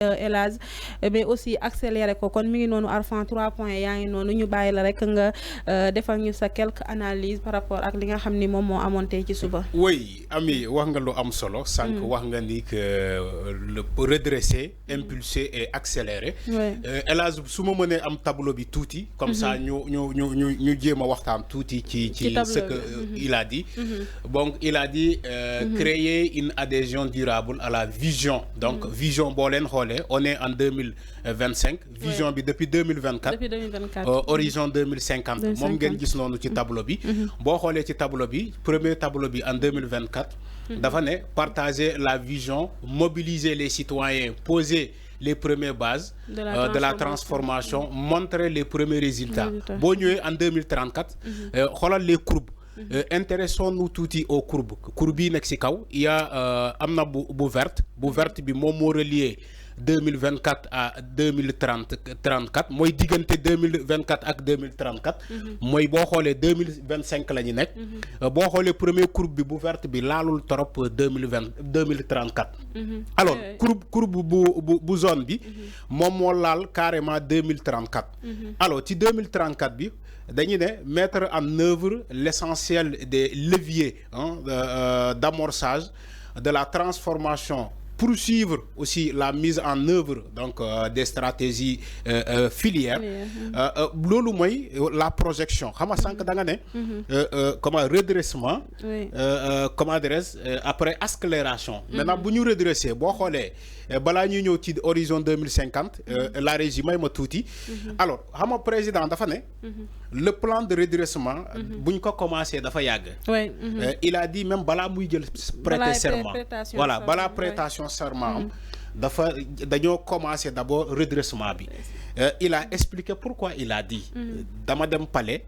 Elhadj mais aussi accélérer ko kon mi ngi noonu Arfan 3 points yaa ngi noonu ñu bàyyi la rek nga defal ñu sa quelques analyses par rapport ak li nga xam ni moom moo amoon tey ci suba. oui Ami wax nga lu am solo. sànq wax nga ni que le redresser impulser et accélérer. Elhadj su ma mënee am tableau bi tuuti. comme ça ñu jéem a waxtaan tuuti ci ce que il a dit. donc il a dit créer une adhésion durable à la vision donc vision boo leen xool on est en 2025 vision bi depuis 2024 depuis 2024 horizon 2050 moom ngeen gis noonu ci tableau bi boo xoolee ci tableau bi premier tableau bi en 2024 dafa ne partager la vision mobiliser les citoyens poser les premières bases de la transformation montrer les premiers résultats boo ñëwee en 2034 xoolal les courbes intéressons-nous tuuti aux courbes yi nekk ci kaw il y a am na bu verte bi moom moo relier 2024 à 2034 mooy diggante 2024 ak 2034 mooy boo xoolee 2025 la ñu nekk boo xoolee premier courbe bi bu verte bi laalul trop 2034 alors courbe bu zone bi moom moo laal carrément 2034 alors ci 2034 bi dañu ne mettre en œuvre l'essentiel des leviers d'amorçage de la transformation poursuivre aussi la mise en œuvre donc des stratégies filières loolu mooy la projection xam nga sànq da nga ne comment redressement comment dirais-je après accélération maintenant bu ñu redresser boo xoolee balaa ñuy ñëw ci horizon 2050 la régie may ma tuuti alors xam nga président dafa ne le plan de redressement bu ñu ko commencé dafa yàgg il a dit même balaa muy jël prêter serment voilà balaa prestation serment dafa dañoo commencé d'abord redressement bi il a expliqué pourquoi il a dit dama dem palais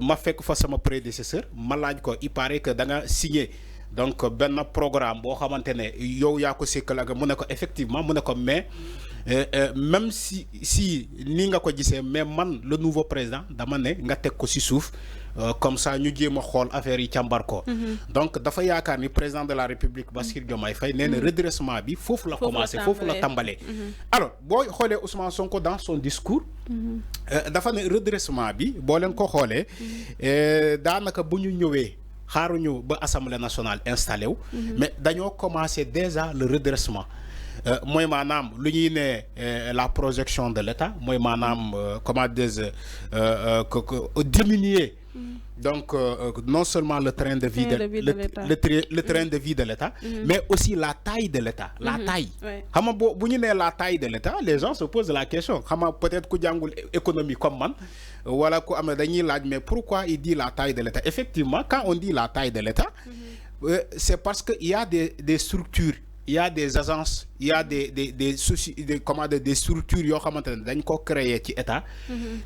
ma fekk fa sama prédécesseur ma laaj ko il paraît que da nga signé donc benn programme boo xamante ne yow yaa ko sekkal ak mu ne ko effectivement mu ne ko mais même si ni nga ko gisee mais man le nouveau président dama ne nga teg ko ci suuf comme ça ñu jéem a xool affaire yi càmbar ko donc dafa yaakaar ni président de la république Bassirou Diomaye Faye nee na redressement bi foofu la commencé foofu la tàmbalee alors boo xoolee Ousmane Sonko dans son discours dafa ne redressement bi boo leen ko xoolee daanaka bu ñu ñëwee xaaruñu ba assemblée nationale installé wu mais dañoo commencé déjà le redressement mooy maanaam lu ñuy ne la projection de l'État mooy maanaam comment dire diminuer donc non seulement le train de vie le train de vie de l'État mais aussi la taille de l'État la taille xam nga bu ñu nee la taille de l'État les gens se posent la question xam nga peut-être ku jàngul économie comme man wala ku am dañuy laaj mais pourquoi il dit la taille de l'État effectivement quand on dit la taille de l'État c'est parce que il y a des structures il y a des agences il y a des structures yoo xamante ne dañ ko créer ci état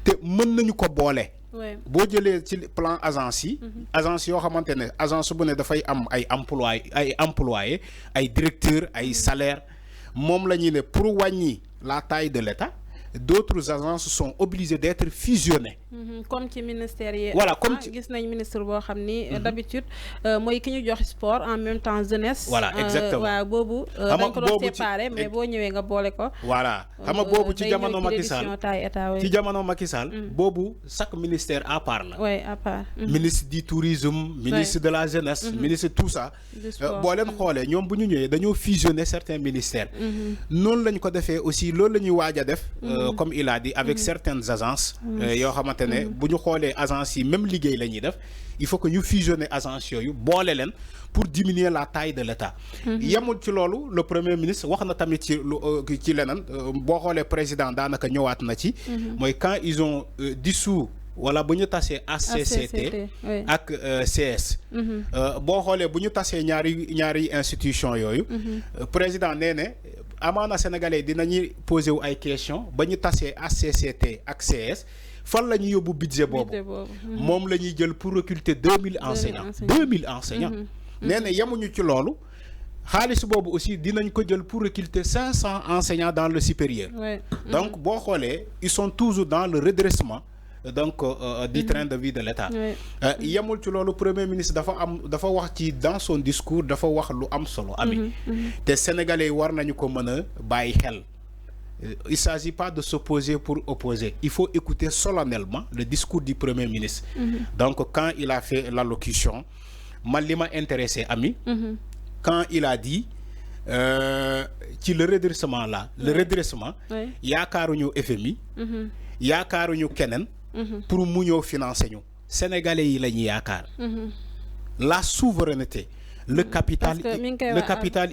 te mën nañu ko boole boo jëlee ci plan agence yi agence yoo xamante ne agence bu ne dafay am ay employés ay directeurs ay salaires moom la ñuy ne pour wàññi la taille de l'État d'autres agences sont obligées d'être fusionnées. comme ci ministère yi. voilà comme gis nañ ministre boo xam ni. d'habitude mooy ki ñu jox sport en même temps jeunesse. voilà exactement waaw boobu. dañ ko doon séparé mais boo ñëwee nga boole ko. voilà xam nga boobu ci jamono Macky Sall ci jamono Macky Sall. boobu chaque ministère à part la. oui à part. ministre du tourisme. ministre de la jeunesse. ministre tout ça. boo leen xoolee ñoom bu ñu ñëwee dañoo fusionner certains ministères. noonu lañ ko defee aussi loolu la ñuy waaj a def. comme il a dit avec certaines agences yoo xamante ne bu ñu xoolee agences yi même liggéey la ñuy def il faut que ñu fusionner agences yooyu boole leen pour diminuer la taille de l'État yemul ci loolu le premier ministre wax na tamit ci leneen boo xoolee président daanaka ñëwaat na ci mooy quand ils ont dissous wala bu ñu tasee HCCT ak CS boo xoolee bu ñu tasee ñaari institution yooyu président nee ne amaana sénégalais dinañuy poser wu ay questions ba ñu tasee HCCT ak CS fan la ñu yóbbu budget boobu moom la ñuy jël pour recruter 2000 enseignants 2000 enseignants nee na yemuñu ci loolu xaalis boobu aussi dinañ ko jël pour recruter 500 enseignants dans le supérieur donc boo xoolee ils sont toujours dans le redressement donc du train de vie de l'État yemul ci loolu premier ministre dafa wax ci dans son discours dafa wax lu am solo Ami te sénégalais yi war nañu ko mën a bàyyi xel il ne s'agit pas de s'opposer pour opposer. Il faut écouter solennellement le discours du Premier ministre. Donc, quand il a fait l'allocution, il m'a intéressé, ami, quand il a dit que le redressement là, le redressement, il y a un FMI, il y a un Kenen pour nous financer. Sénégalais, il y a la souveraineté. Le capital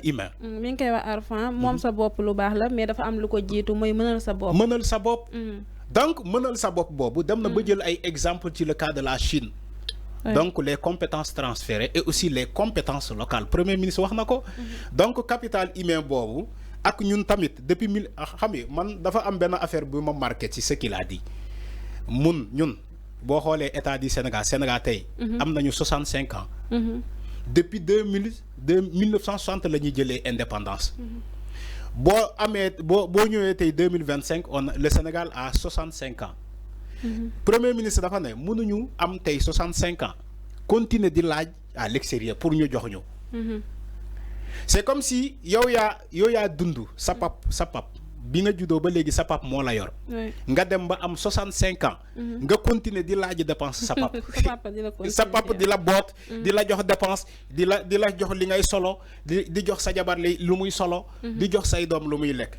humain. mi ngi koy wax Arfan moom sa bopp lu baax la mais dafa am lu ko jiitu mooy mënal sa bopp. mënal sa bopp. donc mënal sa bopp boobu dem na ba jël ay exemple ci le cas de la Chine. donc les compétences transférées et aussi les compétences locales Premier ministre wax na ko. donc capital humain boobu ak ñun tamit depuis xam nga man dafa am benn affaire bu ma marqué ci ce qu'il a dit ñun boo xoolee état du Sénégal tey. am nañu 65 ans. Depuis 1960 la ñuy jëlee indépendance. boo ñëwee tey 2025 le Sénégal a 65 ans. Premier ministre dafa ne mënuñu am tey 65 ans continuer di laaj à l'extérieur pour ñu jox ñu. c'est comme si yow yaa dund sa pap bi nga juddoo ba léegi sa pap moo la yor. nga dem ba am 65 ans. nga continuer di laaj dépense sa pap. sa pap di la boot. di la jox dépense di la jox li ngay solo di jox sa jabar lu muy solo. di jox say doom lu muy lekk.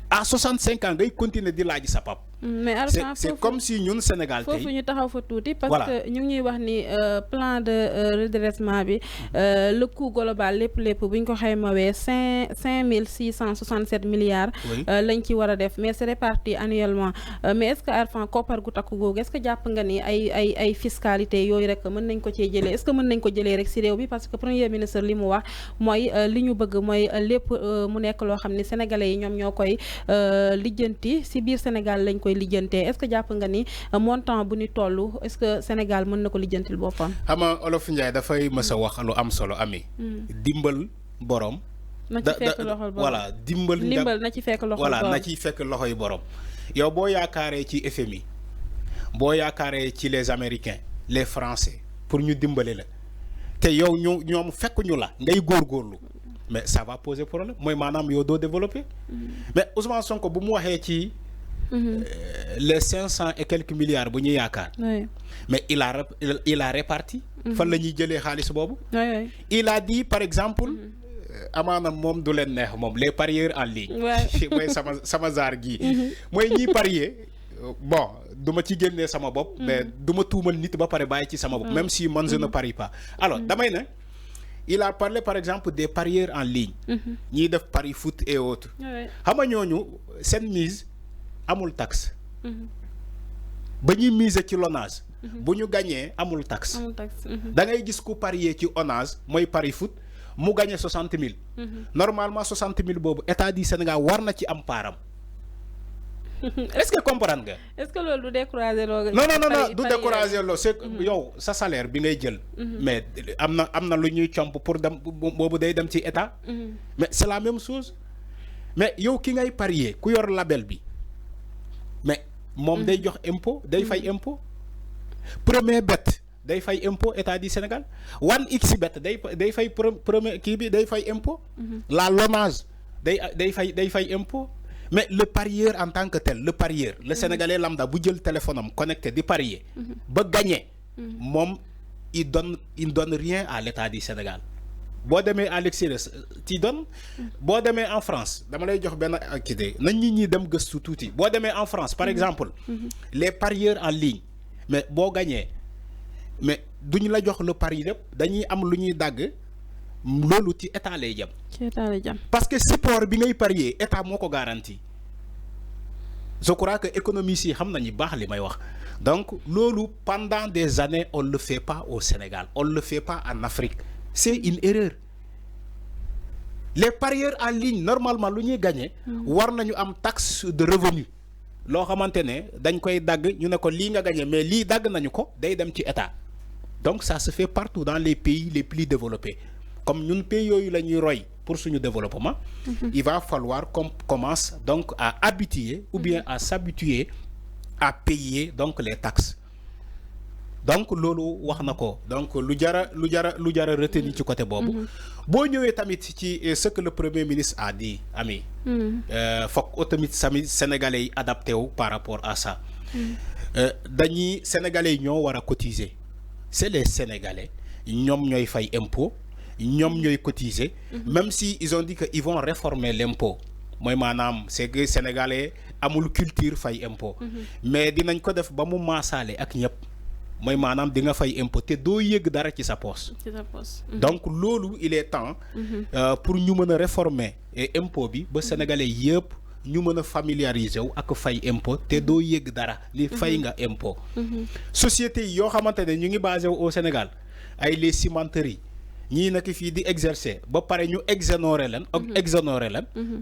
à 65 ans ngay continuer di laaj sa pap. mais c'est comme si ñun Sénégal tey foofu ñu taxaw fa tuuti parce que ñu ngi ñuy wax ni plan de redressement bi le coût global lépp bu ñu ko xaymawee 5667 milliards lañ ci war a def mais c'est réparti annuellement mais est-ce que Arfan koppar gu takku googu est-ce que jàpp nga ni ay fiscalité yooyu rek mën nañ ko cee jëlee est-ce que mën nañ ko jëlee rek ci réew bi parce que premier ministre li mu wax mooy li ñu bëgg mooy lépp mu nekk loo xam ni sénégalais yi ñoom ñoo koy lijjanti ci biir Sénégal lañ koy lijjantee est-ce que jàpp nga ni montant bu ni toll est-ce que Sénégal mën na ko lijjantil boppam. xam nga Olof Ndiaye dafay mës a wax lu am solo ami. dimbal borom. na ci fekk loxol borom voilà ndimbal na ci fekk loxol borom voilà na ci fekk loxoy borom. yow boo yaakaaree ci FMI boo yaakaaree ci les Américains les Français pour ñu dimbale la te yow ñoom fekkuñu la ngay góorgóorlu mais ça va poser problème mooy maanaam yow doo développer. mais Ousmane Sonko bu mu waxee ci. les 500 et quelques milliards bu ñu yaakaar. mais il a réparti. fan la ñuy jëlee xaalis boobu. il a dit par exemple. amaana moom du leen neex moom les parieurs en ligne. mooy sama zaar gii. mooy ñiy parier bon du ma ci génnee sama bopp. mais du ma tuumal nit ba pare bàyyi ci sama bopp. même si man je ne parie pas. alors damay ne il a parlé par exemple des parieurs en ligne. ñiy def pari foot et autres. xam nga ñooñu seen mise. amul taxe. ba ñuy miser ci Lonase. bu ñu gañee amul taxe. da ngay gis ku parier ci Onase mooy pari foot mu gagné 60 000. normalement 60 000 boobu état du Sénégal war na ci am paaram. est-ce que comprendre nga. est-ce que loolu du décourager loo. non du décourager loo c'est yow sa salaire bi ngay jël. mais am na lu ñuy comp pour dem boobu day dem ci état. mais c'est la même chose mais yow ki ngay parier ku yor label bi. mais moom day jox impôt day fay impôt premier bet day fay impôt état du Sénégal 1xBet day fay premier kii bi day fay impôt la Lonase day fay impôt mais le parieur en tant que tel le Sénégalais lambda bu jël téléphone am connecté di parier ba gagner moom il donne rien à l'état du Sénégal boo demee à l'extérieur ti donne boo demee en France dama lay jox benn activité nañ ñi dem gëstu tuuti boo demee en France par exemple les parieurs en ligne mais boo gañee mais duñu la jox le pari lépp dañuy am lu ñuy dagg loolu ci état lay jëm. ci état lay jëm parce que support bi ngay parier état moo ko garantie je crois que économistes yi xam nañu baax li may wax donc loolu pendant des années on le fait pas au Sénégal on le fait pas en Afrique. C'est une erreur. Les parieurs en ligne normalement lu ñuy gagné. war nañu am taxe de revenu. loo xamante ne dañ koy dagg ñu ne ko lii nga gagné mais lii dagg nañu ko day dem ci état. donc ça se fait partout dans les pays les plus développés comme ñun pays yooyu la ñuy roy pour suñu développement. il va falloir qu'on commence donc à habituer ou bien à s'habituer à payer donc les taxes. donc loolu wax na ko donc lu jara retenir ci côté boobu. boo ñëwee tamit ci ce que le premier ministre a dit Ami. foog tamit sami sénégalais yi adapté wu par rapport à ça. dañuy sénégalais yi ñoo war a cotiser c'est les sénégalais ñoom ñooy fay impôt ñoom ñooy cotiser. même si ils ont dit que ils vont réformer l'impôt mooy maanaam c'est que sénégalais amul culture fay impôt. mais dinañ ko def ba mu maasaale ak ñëpp. mooy maanaam di nga fay impôt te doo yëg dara ci sa poche. donc loolu il est temps. pour ñu mën a réformer impôt bi ba sénégalais yëpp ñu mën a familiariser wu ak fay impôt te doo yëg dara li fay nga impôt. sociétés yi yoo xamante ne ñu ngi basé wu au Sénégal ay les cimenteries ñii nag fii di exercer ba pare ñu exonérer leen.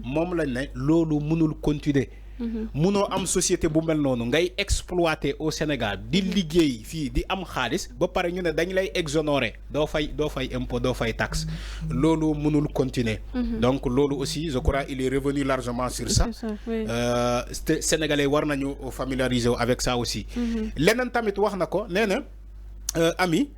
moom lañ ne loolu mënul continuer. munoo am société bu mel noonu ngay exploiter au Sénégal di liggéey fii di am xaalis ba pare ñu ne dañ lay exonérer doo fay impôt doo fay taxe loolu mënul continuer. donc loolu aussi je crois il est revenu largement sur ça. Sénégalais war nañu familiariser wu avec ça aussi. leneen tamit wax na ko nee na Ami.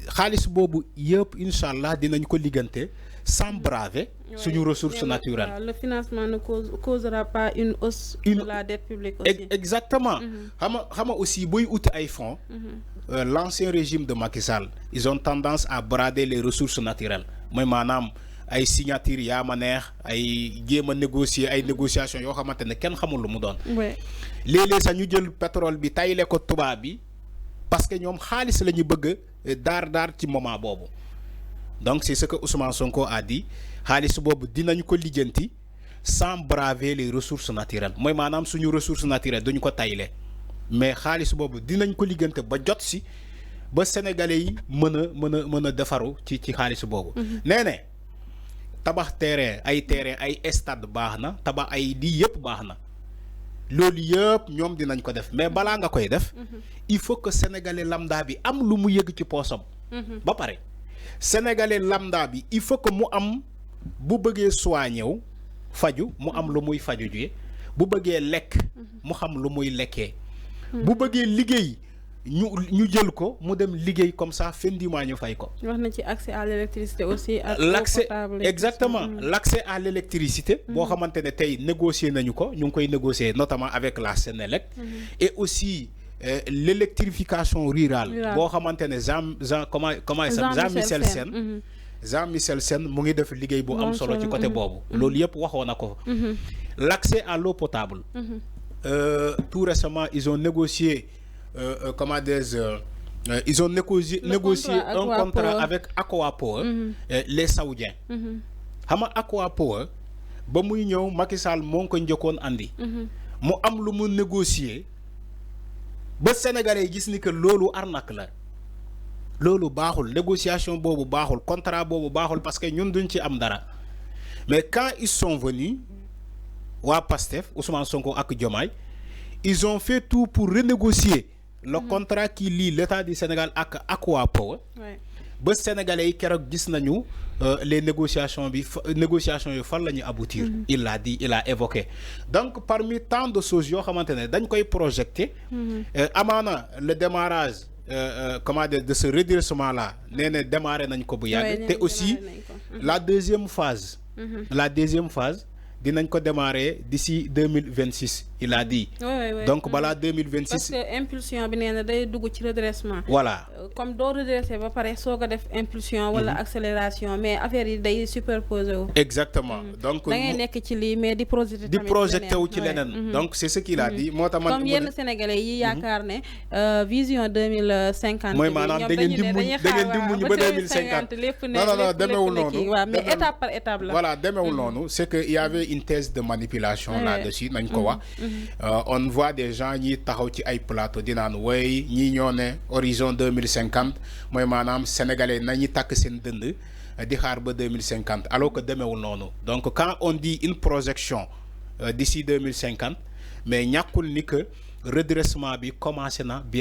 xaalis boobu yëpp incha allah dinañ ko liggante sans braver suñu ressources naturelles. Le financement ne causera pas une hausse de la dette publique aussi. Exactement. xam nga aussi buy uti ay fonds. L'ancien régime de Macky Sall ils ont tendance à brader les ressources naturelles mooy maanaam ay signature yaa ma neex ay jéem a négocier ay négociations yoo xamante ne kenn xamul lu mu doon. léeg-léeg sax ñu jël pétrole bi tayle ko tubaab bi parce que ñoom xaalis la ñu bëgg daar ci moment boobu. donc c'est ce que Ousmane Sonko a dit xaalis boobu dinañ ko lijjanti sans braver les ressources naturelles mooy maanaam suñu ressources naturelles duñ ko tayle mais xaalis boobu dinañ ko liggante ba jot si ba sénégalais yi mën a defaru ci xaalis boobu. nee ne tabax terrain ay stade baax na tabax ay lii yëpp baax na loolu yëpp ñoom dinañ ko def mais balaa nga koy def il faut que sénégalais lambda bi am lu mu yëg ci poosam. ba pare sénégalais lambda bi il faut que mu am bu bëggee soigné wu faju mu am lu muy faju ji bu bëggee lekk mu xam lu muy lekkee. bu bëggee liggéey ñu jël ko mu dem liggéey comme ça fin du mois ñu fay ko. wax na ci accès à l'électricité aussi. l'accès exactement l'accès à l'électricité. boo xamante ne tey négocier nañu ko ñu ngi koy négocier notamment avec la Sénélec. et aussi l'électrification rurale. boo xamante ne Jean-Michel Sène mu ngi def liggéey bu am solo ci côté boobu. loolu yëpp waxoon na ko. l'accès à l'eau potable. Tout récemment ils ont négocié ils ont négocié un contrat avec Aquapower. Les Saoudiens. xam nga Aquapower ba muy ñëw Macky Sall moo ngi ko njëkkoon andi. mu am lu mu négocier ba Sénégalais yi gis ni que loolu arnaque la. loolu baaxul négociation boobu baaxul contrat boobu baaxul parce que ñun duñ ci am dara mais quand ils sont venus waa Pastef Ousmane Sonko ak Diomaye ils ont fait tout pour renégocier le contrat qui lie l'État du Sénégal ak Aquapower. ba Sénégalais yi keroog gis nañu les négociations yi fan la ñu aboutir. il l'a dit il a évoqué donc parmi tant de choses yoo xamante ne dañ koy projeter. amaana le démarrage de ce redressement là nee na démarré nañ ko bu yàgg. te aussi la deuxième phase dinañ ko démarrer d'ici 2026 il a dit. donc balaa 2026. parce que impulsion bi nee na day dugg ci redressement. voilà comme doo redresser ba pare soog a def impulsion. wala accélération mais affaire yi day superposé wu. exactement donc da ngay nekk ci lii mais di projeté wu ci leneen. donc c'est ce qu'il a dit moo tax man comme yenn sénégalais yi yaakaar ne vision 2050. mooy maanaam da ngeen di muñ ba 2050 lépp ne non demeewul noonu. waaw mais étape par étape la. voilà demeewul noonu c'est que il y avait une thèse de manipulation là-dessus nañ ko wax. on voit des gens ñi taxaw ci ay plateau di naan way ñi ñoo ne horizon 2050 mooy maanaam sénégalais nañu takk seen dënd di xaar ba 2050 alors que demeewul noonu. donc quand on dit une projection d'ici 2050 mais ñàkkul ni que redressement bi commencé na bien